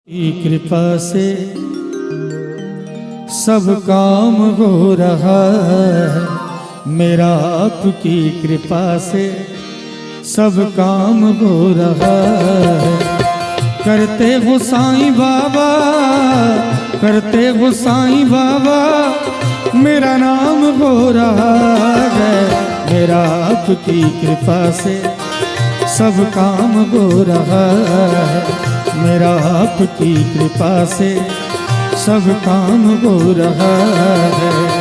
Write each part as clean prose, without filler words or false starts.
की कृपा से सब काम हो रहा है, मेरा आपकी कृपा से सब काम हो रहा है। करते हो साईं बाबा, करते हो साईं बाबा, मेरा नाम हो रहा है। मेरा आपकी कृपा से सब काम हो रहा है, मेरा आपकी कृपा से सब काम हो रहा है।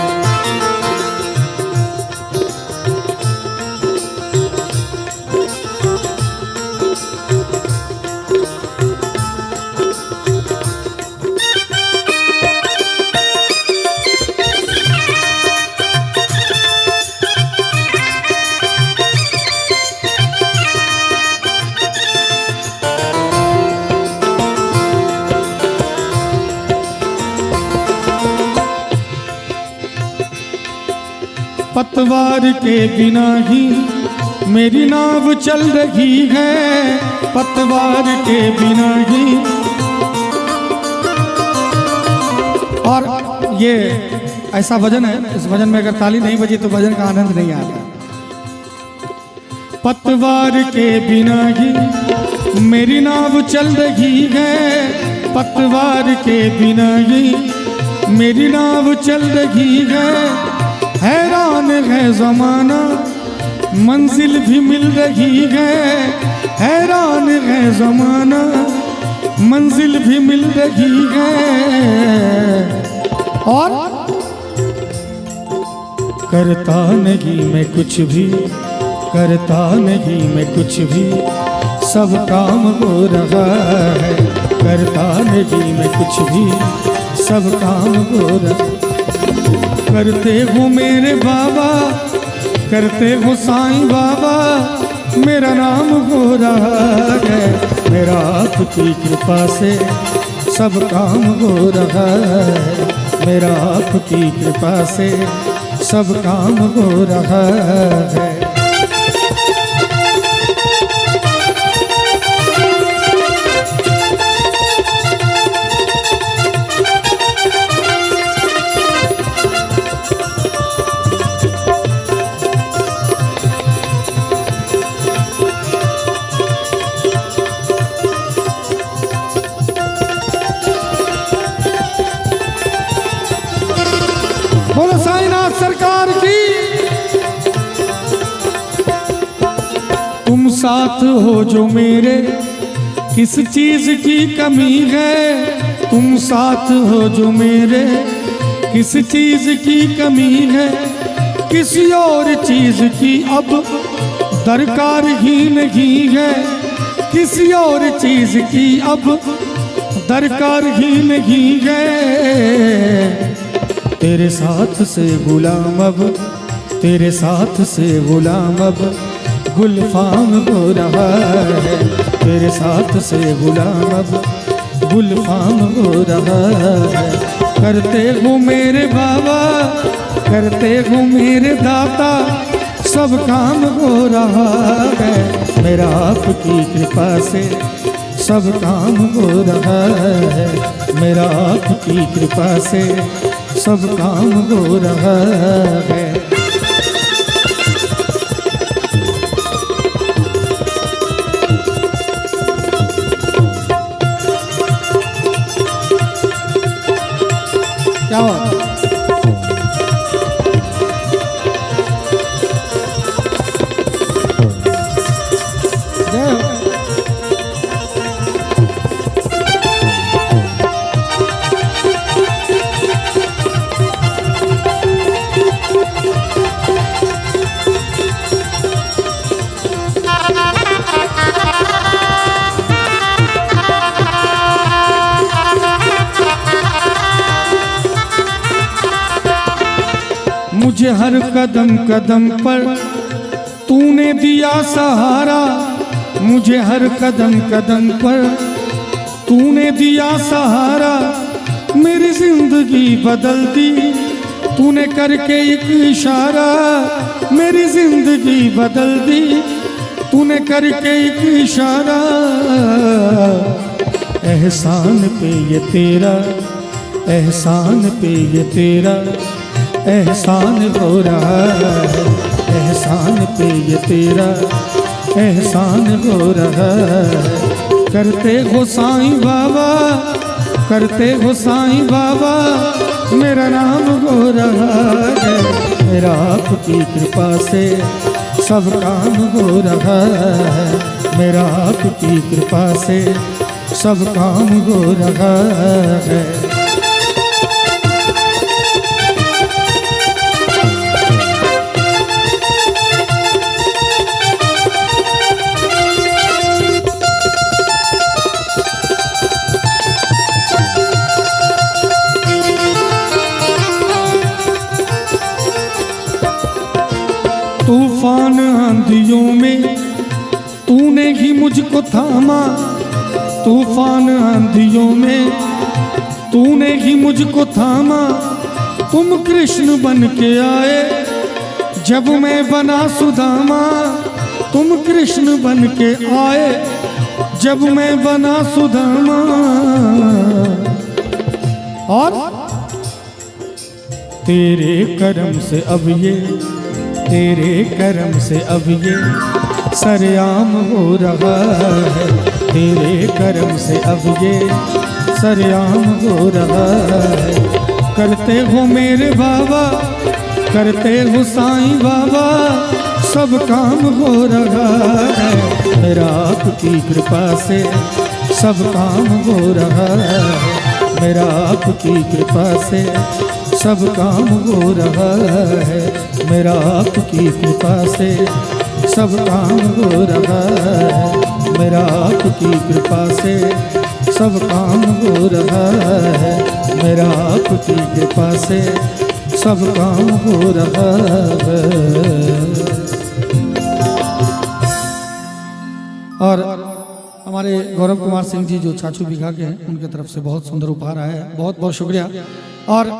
पतवार के बिना ही मेरी नाव चल रही है, पतवार के बिना ही। और ये ऐसा भजन है, इस भजन में अगर ताली नहीं बजी तो भजन का आनंद नहीं आता। पतवार के बिना ही मेरी नाव चल रही है, पतवार के बिना ही मेरी नाव चल रही है। हैरान है ज़माना मंजिल भी मिल रही है, हैरान है ज़माना मंजिल भी मिल रही है। और करता नहीं मैं कुछ भी, करता नहीं मैं कुछ भी, सब काम हो रहा है। करता नहीं मैं कुछ भी, सब काम हो रहा है। करते हो मेरे बाबा, करते हो साईं बाबा, मेरा नाम हो रहा है। मेरा आपकी कृपा से सब काम हो रहा है, मेरा आपकी कृपा से सब काम हो रहा है। बोलो साईनाथ सरकार की। तुम साथ हो जो मेरे, किस चीज की कमी है। तुम साथ हो जो मेरे, किस चीज की कमी है। किसी और चीज की अब दरकार ही नहीं है, किसी और चीज की अब दरकार ही नहीं है। तेरे साथ से गुलाम अब, तेरे साथ से गुलाम अब गुलफाम हो रहा है। तेरे साथ से गुलाम अब गुलफाम हो रहा है। करते हो मेरे बाबा, करते हो मेरे दाता, सब काम हो रहा है। मेरा आपकी कृपा से सब काम हो रहा है, मेरा आपकी कृपा से सब काम हो रहा है। क्या बात है? मुझे हर कदम कदम पर तूने दिया सहारा, मुझे हर कदम कदम पर तूने दिया सहारा। मेरी जिंदगी बदल दी तूने करके एक इशारा, मेरी जिंदगी बदल दी तूने करके एक इशारा। एहसान पे ये तेरा, एहसान पे ये तेरा एहसान हो रहा है, एहसान पे ये तेरा एहसान हो रहा है। करते हो साईं बाबा, करते हो साईं बाबा, मेरा नाम हो रहा है। मेरा आपकी कृपा से सब काम हो रहा है, मेरा आपकी कृपा से सब काम हो रहा है। तूफान आंधियों में तूने ही मुझको थामा, तूफान आंधियों में तूने ही मुझको थामा। तुम कृष्ण बन के आए जब मैं बना सुदामा, तुम कृष्ण बन के आए जब मैं बना सुदामा। और तेरे करम से अब ये, तेरे करम से अब ये सरेआम हो रहा है, तेरे करम से अब ये सरेआम हो रहा है। करते हो मेरे बाबा, करते हो साईं बाबा, सब काम हो रहा है। मेरा आपकी कृपा से सब काम हो रहा है, मेरा आपकी कृपा से सब काम हो रहा है, मेरा आपकी कृपा से सब काम हो रहा है, मेरा आपकी कृपा से सब काम हो रहा है, मेरा आपकी कृपा से सब काम हो रहा है। और हमारे गौरव कुमार सिंह जी जो छाछू बीघा के हैं, उनके तरफ से बहुत सुंदर उपहार आया है, बहुत बहुत शुक्रिया। और